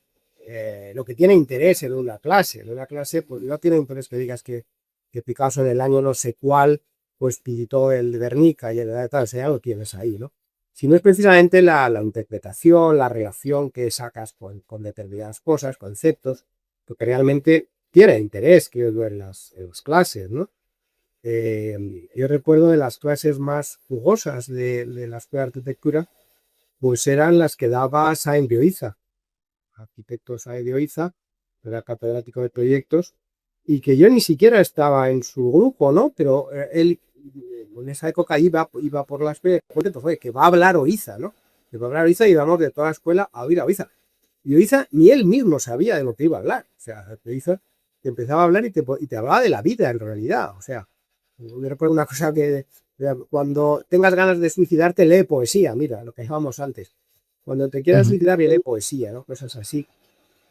lo que tiene interés en una clase, pues no tiene interés que digas que Picasso en el año no sé cuál, pues pintó el Guernica y el tal, o sea, ya lo tienes ahí, ¿no? Sino es precisamente la interpretación, la relación que sacas con determinadas cosas, conceptos, porque realmente tiene interés que en las clases, ¿no? Yo recuerdo de las clases más jugosas de la escuela de arquitectura, pues eran las que daba Sáenz de Oiza, arquitecto Sáenz de Oiza, era catedrático de proyectos, y que yo ni siquiera estaba en su grupo, ¿no? Pero él en esa época iba por la escuela, pues fue que va a hablar Oiza, ¿no? Que va a hablar Oiza y íbamos de toda la escuela a oír a Oiza. Y Oiza ni él mismo sabía de lo que iba a hablar. O sea, Oiza te empezaba a hablar y te hablaba de la vida en realidad. O sea, yo recuerdo una cosa que cuando tengas ganas de suicidarte, lee poesía, mira, lo que llamamos antes. Cuando te quieras suicidar, lee poesía, ¿no? Cosas así.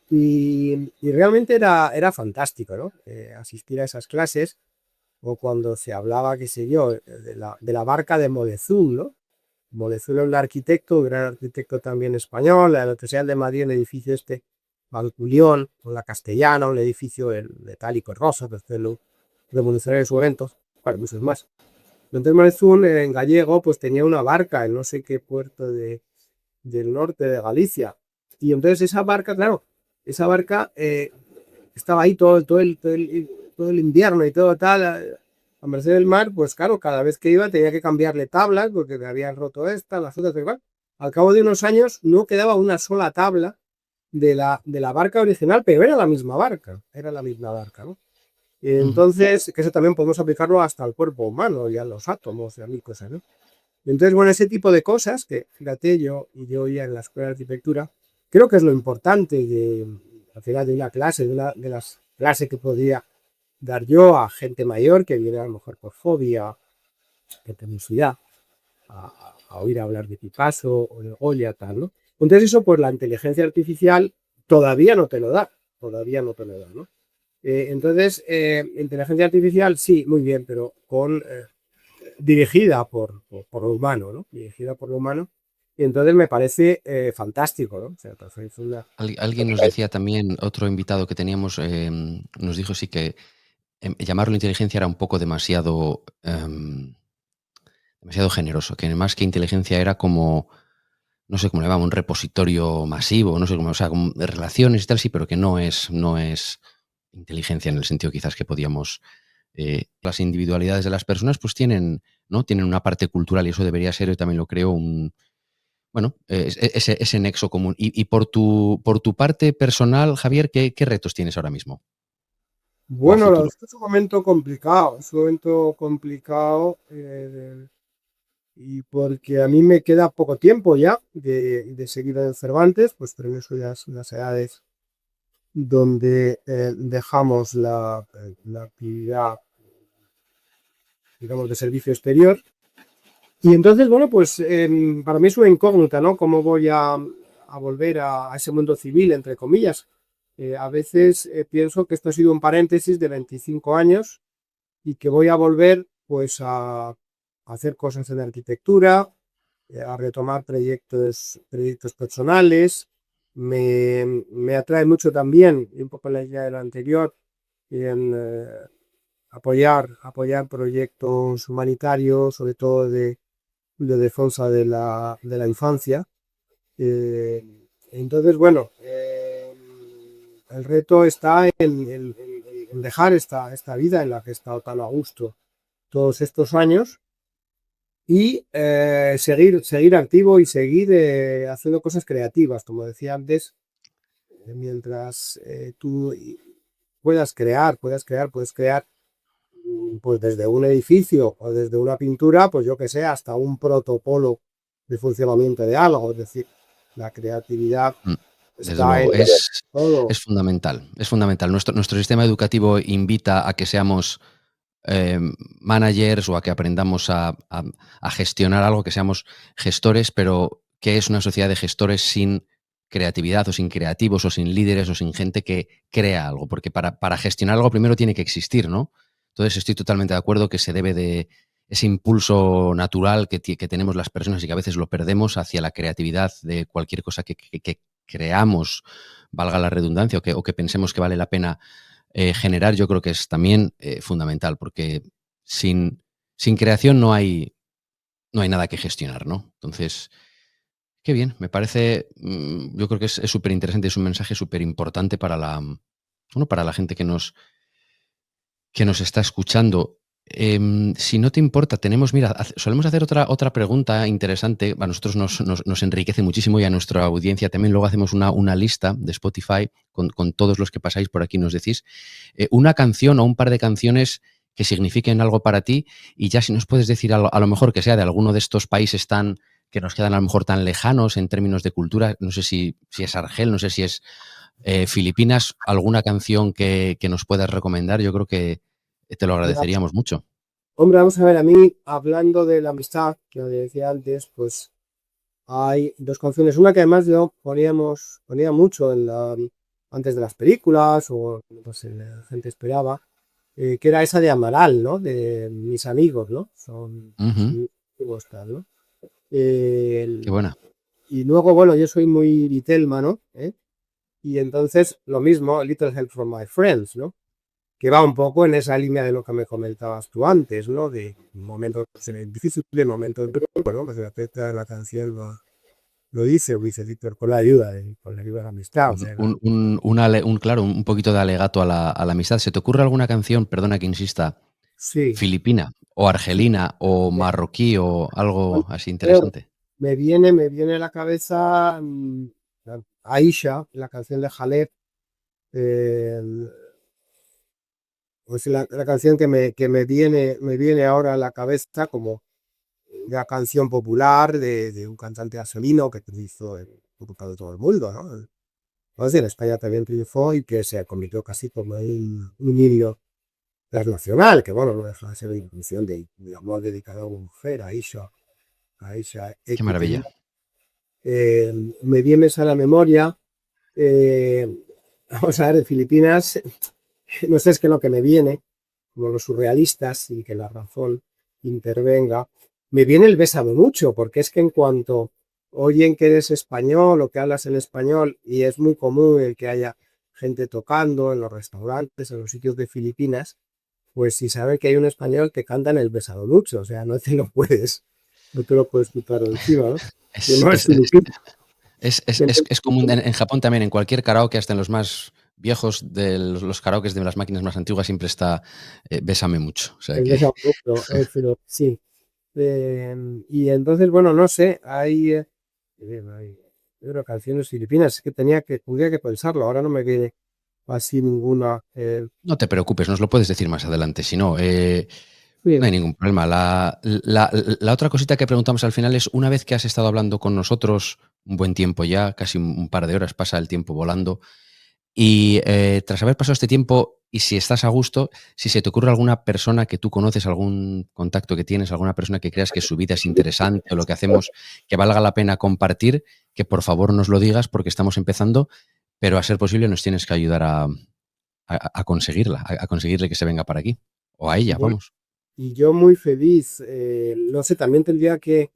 Y realmente era fantástico, ¿no? Asistir a esas clases, o cuando se hablaba, qué sé yo, de la barca de Moctezuma, ¿no? Moctezuma es un arquitecto, un gran arquitecto también español, la Universidad de Madrid, el edificio este, Valculión, con la Castellana, un edificio de Tálico Rosa, que fue lo revolucionario de su evento, para muchos más. Entonces Moctezuma, en gallego, pues tenía una barca en no sé qué puerto del norte de Galicia. Y entonces esa barca, claro, esa barca estaba ahí todo el invierno y todo tal, a merced del mar, pues claro, cada vez que iba tenía que cambiarle tablas porque me habían roto esta, las otras, igual. Al cabo de unos años no quedaba una sola tabla de la barca original, pero era la misma barca, ¿no? Y entonces, que eso también podemos aplicarlo hasta al cuerpo humano y a los átomos y a mil cosas, ¿no? Entonces, bueno, ese tipo de cosas que, fíjate, yo ya en la escuela de arquitectura, creo que es lo importante al final de una clase, de las clases que podría dar yo a gente mayor que viene a lo mejor por fobia, que tiene ansiedad, a oír hablar de Picasso o de Goya, tal, ¿no? Entonces eso, pues la inteligencia artificial todavía no te lo da, ¿no? Entonces, inteligencia artificial, sí, muy bien, pero dirigida por lo humano, ¿no? Dirigida por lo humano. Y entonces me parece fantástico, ¿no? O sea, es una... Alguien nos decía también, otro invitado que teníamos, nos dijo sí que llamarlo inteligencia era un poco demasiado generoso, que más que inteligencia era como, no sé cómo le llamamos, un repositorio masivo, no sé cómo, o sea, como de relaciones y tal, sí, pero que no es inteligencia en el sentido quizás que podíamos... las individualidades de las personas pues tienen una parte cultural y eso debería ser, yo también lo creo, ese nexo común. Y por tu parte personal, Javier, ¿qué retos tienes ahora mismo o a Bueno, futuro? es un momento complicado, y porque a mí me queda poco tiempo ya de seguir en Cervantes, pues pero en eso ya son las edades donde dejamos la actividad, digamos, de servicio exterior. Y entonces, bueno, pues para mí es una incógnita, ¿no? ¿Cómo voy a volver a ese mundo civil, entre comillas? A veces pienso que esto ha sido un paréntesis de 25 años y que voy a volver, pues, a hacer cosas en arquitectura, a retomar proyectos personales. Me atrae mucho también, y un poco la idea de lo anterior, en apoyar proyectos humanitarios, sobre todo de defensa de la infancia. Eh, entonces, bueno, el reto está en dejar esta vida en la que he estado tan a gusto todos estos años y seguir activo y seguir haciendo cosas creativas, como decía antes, mientras tú puedas crear, puedes crear pues desde un edificio o desde una pintura, pues yo que sé, hasta un protocolo de funcionamiento de algo. Es decir, la creatividad Mm, Desde está luego, en todo. es fundamental. Es fundamental. Nuestro sistema educativo invita a que seamos managers o a que aprendamos a gestionar algo, que seamos gestores, pero ¿qué es una sociedad de gestores sin creatividad o sin creativos o sin líderes o sin gente que crea algo? Porque para gestionar algo primero tiene que existir, ¿no? Entonces estoy totalmente de acuerdo que se debe de ese impulso natural que tenemos las personas y que a veces lo perdemos hacia la creatividad de cualquier cosa que creamos, valga la redundancia, o que pensemos que vale la pena generar, yo creo que es también fundamental, porque sin creación no hay nada que gestionar, ¿no? Entonces, qué bien, me parece, yo creo que es súper interesante, es un mensaje súper importante para la gente que nos está escuchando. Si no te importa, solemos hacer otra pregunta interesante. A nosotros nos enriquece muchísimo y a nuestra audiencia también. Luego hacemos una lista de Spotify con todos los que pasáis por aquí, nos decís una canción o un par de canciones que signifiquen algo para ti, y ya si nos puedes decir a lo mejor que sea de alguno de estos países que nos quedan a lo mejor tan lejanos en términos de cultura. No sé si es Argel, no sé si es Filipinas, alguna canción que nos puedas recomendar. Yo creo que te lo agradeceríamos mucho. Hombre, vamos a ver, a mí, hablando de la amistad, que os decía antes, pues hay dos canciones. Una que además yo ponía mucho antes de las películas, o pues la gente esperaba, que era esa de Amaral, ¿no? De Mis amigos, ¿no? Son amigos, tal, ¿no? Qué buena. Y luego, bueno, yo soy muy Beatlesman, ¿no? Y entonces, lo mismo, Little Help from My Friends, ¿no? Que va un poco en esa línea de lo que me comentabas tú antes, ¿no? De momentos difíciles, momentos, pero bueno, pues la canción lo dice Víctor, con la ayuda de la amistad. O sea, Claro, un poquito de alegato a la amistad. ¿Se te ocurre alguna canción, perdona que insista, sí, filipina o argelina o marroquí o algo así interesante? me viene a la cabeza Aisha, la canción de Jaleb, pues la canción que me viene ahora a la cabeza como una canción popular de un cantante argelino que triunfó en de todo el mundo, ¿no? Pues en España también triunfó y que se convirtió casi como un himno transnacional, que bueno, no deja de ser una canción de amor dedicado a una mujer, Aisha Qué maravilla. me viene a la memoria, vamos a ver, de Filipinas, no sé, es que lo que me viene, como los surrealistas, sin que la razón intervenga, me viene el Bésame mucho, porque es que en cuanto oyen que eres español o que hablas en español, y es muy común el que haya gente tocando en los restaurantes, en los sitios de Filipinas, pues si sabe que hay un español que canta en el Bésame mucho, o sea, no te lo puedes quitar de encima, ¿no? Que no es filipino. Es común en Japón también, en cualquier karaoke, hasta en los más viejos de los karaokes de las máquinas más antiguas, siempre está Bésame mucho. O sea El que... Bésame mucho, pero sí. Y entonces, bueno, no sé, hay canciones filipinas que tendría que pensarlo, ahora no me viene así ninguna. No te preocupes, nos lo puedes decir más adelante, si no, no hay ningún problema. La otra cosita que preguntamos al final es, una vez que has estado hablando con nosotros un buen tiempo ya, casi un par de horas, pasa el tiempo volando, y tras haber pasado este tiempo, y si estás a gusto, si se te ocurre alguna persona que tú conoces, algún contacto que tienes, alguna persona que creas que su vida es interesante o lo que hacemos, que valga la pena compartir, que por favor nos lo digas porque estamos empezando, pero a ser posible nos tienes que ayudar a conseguirla, a conseguirle que se venga para aquí. O a ella, Bueno, vamos. y yo muy feliz, no sé, también tendría que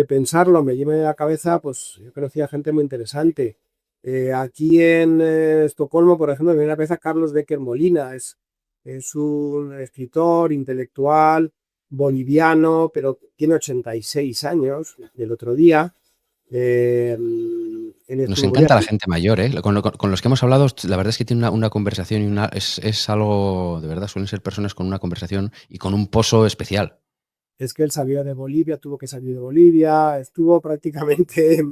pensarlo, me lleve a la cabeza, pues yo conocía gente muy interesante. Aquí en Estocolmo, por ejemplo, me viene a la cabeza Carlos Becker Molina, es un escritor intelectual boliviano, pero tiene 86 años, del otro día. Nos encanta la gente mayor, ¿eh? Con los que hemos hablado, la verdad es que tiene una conversación y es algo, de verdad, suelen ser personas con una conversación y con un pozo especial. Es que él salió de Bolivia, tuvo que salir de Bolivia, estuvo prácticamente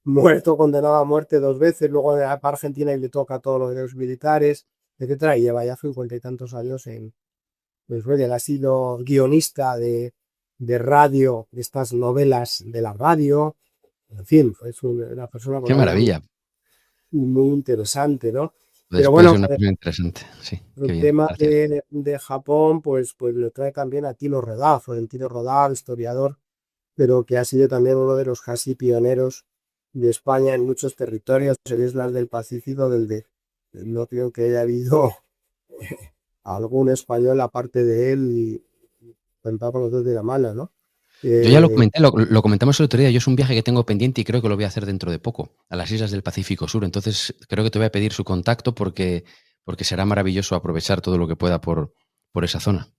muerto, condenado a muerte 2 veces, luego va para Argentina y le toca todo lo de los militares, etcétera, y lleva ya 50 y tantos años en Venezuela. Él ha sido guionista de radio, de estas novelas de la radio, en fin, es una persona con Qué una vida maravilla. muy interesante, ¿no? Pero Puede bueno, ser una persona interesante, sí, qué el bien, tema gracias. de Japón, pues lo trae también a Tilo Rodal, Florentino Rodal, historiador, pero que ha sido también uno de los casi pioneros de España en muchos territorios, en islas del Pacífico, no creo que haya habido algún español aparte de él y contaba con los dos de la mano, ¿no? Yo ya lo comenté, lo comentamos el otro día. Yo es un viaje que tengo pendiente y creo que lo voy a hacer dentro de poco, a las islas del Pacífico Sur. Entonces, creo que te voy a pedir su contacto porque será maravilloso aprovechar todo lo que pueda por esa zona.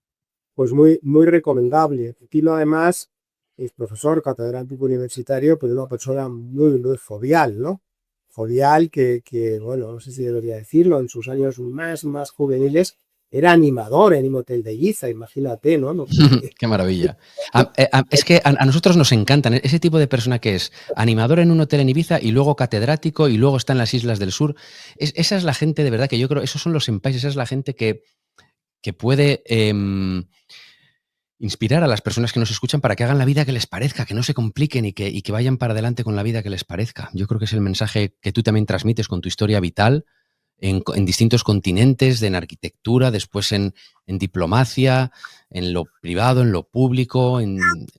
Pues muy, muy recomendable. Tilo además es profesor catedrático universitario, pero una persona muy, muy jovial, ¿no? Jovial que, bueno, no sé si debería decirlo, en sus años más juveniles, era animador en un hotel de Ibiza, imagínate, ¿no? Qué maravilla. Es que a nosotros nos encantan ese tipo de persona que es animador en un hotel en Ibiza y luego catedrático y luego está en las Islas del Sur. Esa es la gente de verdad que yo creo, esos son los senpais, esa es la gente que puede inspirar a las personas que nos escuchan para que hagan la vida que les parezca, que no se compliquen y que vayan para adelante con la vida que les parezca. Yo creo que es el mensaje que tú también transmites con tu historia vital en distintos continentes, en arquitectura, después en diplomacia, en lo privado, en lo público,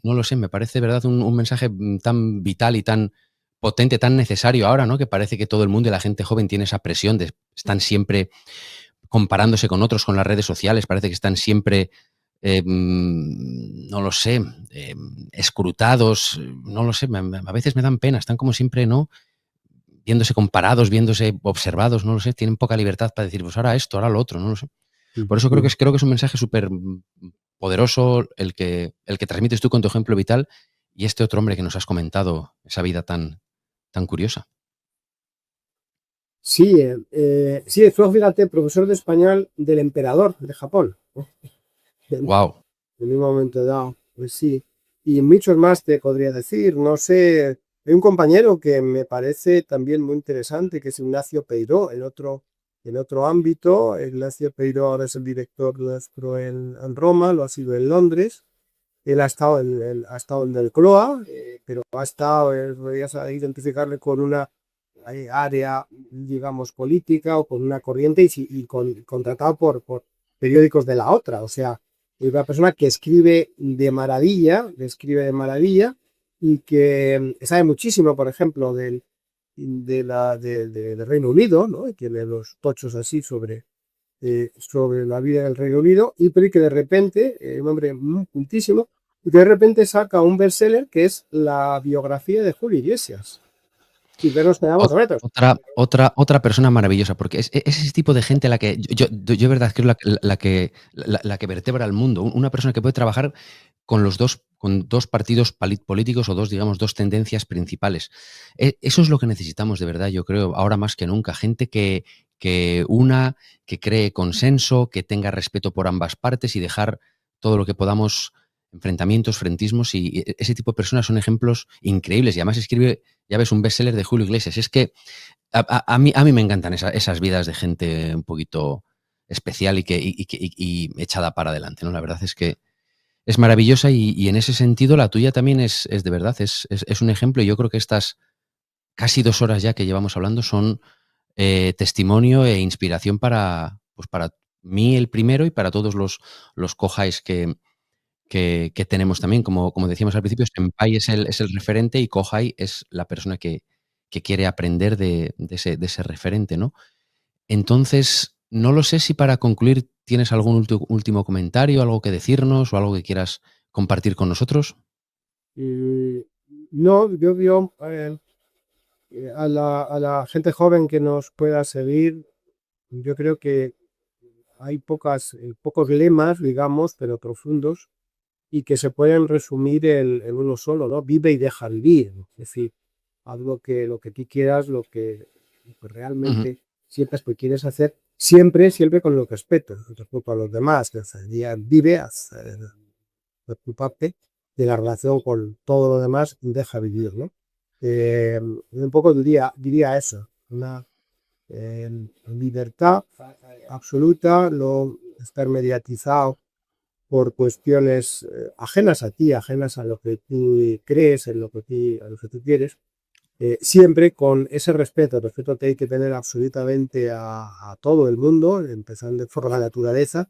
no lo sé, me parece, ¿verdad?, un mensaje tan vital y tan potente, tan necesario ahora, ¿no?, que parece que todo el mundo y la gente joven tiene esa presión de están siempre comparándose con otros, con las redes sociales, parece que están siempre, no lo sé, escrutados, no lo sé, a veces me dan pena, están como siempre, ¿no?, viéndose comparados, viéndose observados, no lo sé, tienen poca libertad para decir, pues ahora esto, ahora lo otro, no lo sé. Por eso creo que es un mensaje súper poderoso el que transmites tú con tu ejemplo vital y este otro hombre que nos has comentado, esa vida tan curiosa. Sí, fue, fíjate, profesor de español del emperador de Japón. Wow. En un momento dado, pues sí. Y muchos más te podría decir, no sé. Hay un compañero que me parece también muy interesante, que es Ignacio Peiró, en otro ámbito. Ignacio Peiró ahora es el director nuestro en Roma, lo ha sido en Londres. Él ha estado en el CROA, pero ha estado, podrías identificarle con una área, digamos, política o con una corriente y contratado por periódicos de la otra. O sea, es una persona que escribe de maravilla y que sabe muchísimo, por ejemplo, del Reino Unido, ¿no? Y tiene los tochos así sobre la vida del Reino Unido, y que de repente, un hombre muy cultísimo, y que de repente saca un bestseller que es la biografía de Julio Iglesias. Y vernos quedamos retos. Otra persona maravillosa, porque es ese tipo de gente la que yo de verdad creo la que vertebra el mundo. Una persona que puede trabajar con dos partidos políticos o dos tendencias principales. Eso es lo que necesitamos de verdad, yo creo, ahora más que nunca. Gente que cree consenso, que tenga respeto por ambas partes y dejar todo lo que podamos, enfrentamientos, frentismos, y ese tipo de personas son ejemplos increíbles. Y además escribe, ya ves, un bestseller de Julio Iglesias. Es que a mí me encantan esas vidas de gente un poquito especial y echada para adelante, ¿no? La verdad es que es maravillosa y en ese sentido la tuya también es de verdad, es un ejemplo. Y yo creo que estas casi 2 horas ya que llevamos hablando son testimonio e inspiración para mí el primero y para todos los Kohais que tenemos también. Como decíamos al principio, Senpai es el referente y Kohai es la persona que quiere aprender de ese referente, ¿no? Entonces, no lo sé si para concluir tienes algún último comentario, algo que decirnos o algo que quieras compartir con nosotros. No, yo a la gente joven que nos pueda seguir, yo creo que hay pocos lemas, digamos, pero profundos, y que se pueden resumir en uno solo, ¿no? Vive y deja vivir. Es decir, haz lo que tú quieras, lo que realmente sientas que quieres hacer, siempre con el respeto a los demás. O sea, vive, haz tu parte de la relación con todo lo demás, deja vivir, ¿no? Un poco diría eso, una libertad absoluta, no estar mediatizado por cuestiones ajenas a ti, ajenas a lo que tú crees, a lo que tú quieres, siempre con ese respeto. El respeto que hay que tener absolutamente a todo el mundo, empezando por la naturaleza,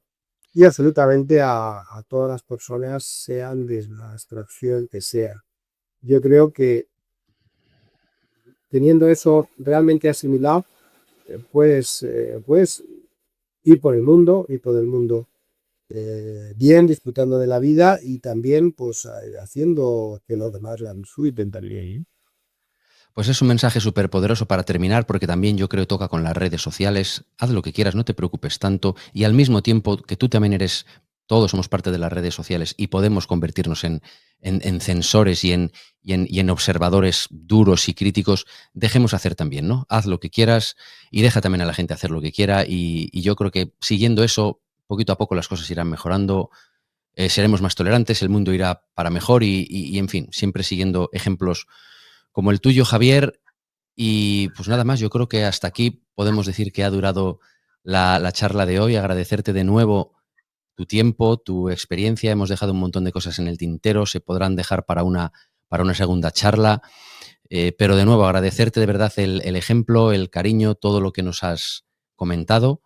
y absolutamente a todas las personas, sean de la extracción que sea. Yo creo que teniendo eso realmente asimilado, puedes ir por el mundo, bien, disfrutando de la vida y también pues haciendo que los demás la disfruten también. Pues es un mensaje súper poderoso para terminar, porque también yo creo toca con las redes sociales. Haz lo que quieras, no te preocupes tanto, y al mismo tiempo que tú también todos somos parte de las redes sociales y podemos convertirnos en censores y en observadores duros y críticos. Dejemos hacer también, ¿no? Haz lo que quieras y deja también a la gente hacer lo que quiera, y yo creo que siguiendo eso poquito a poco las cosas irán mejorando, seremos más tolerantes, el mundo irá para mejor y, en fin, siempre siguiendo ejemplos como el tuyo, Javier. Y pues nada más, yo creo que hasta aquí podemos decir que ha durado la charla de hoy. Agradecerte de nuevo tu tiempo, tu experiencia. Hemos dejado un montón de cosas en el tintero, se podrán dejar para una segunda charla. Pero de nuevo, agradecerte de verdad el ejemplo, el cariño, todo lo que nos has comentado.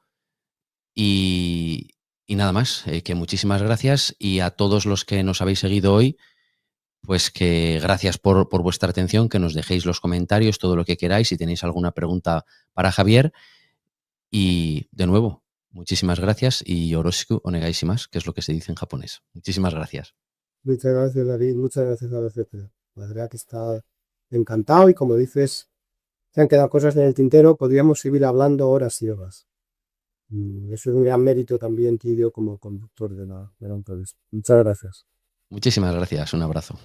Y nada más, que muchísimas gracias. Y a todos los que nos habéis seguido hoy, pues que gracias por vuestra atención, que nos dejéis los comentarios, todo lo que queráis, si tenéis alguna pregunta para Javier. Y de nuevo, muchísimas gracias y yoroshiku onegaishimasu, que es lo que se dice en japonés. Muchísimas gracias. Muchas gracias, David. Muchas gracias a vosotros. La verdad que está encantado y como dices, se han quedado cosas en el tintero, podríamos seguir hablando horas y horas. Eso es un gran mérito también tuyo como conductor de la entrevista. Muchas gracias. Muchísimas gracias. Un abrazo.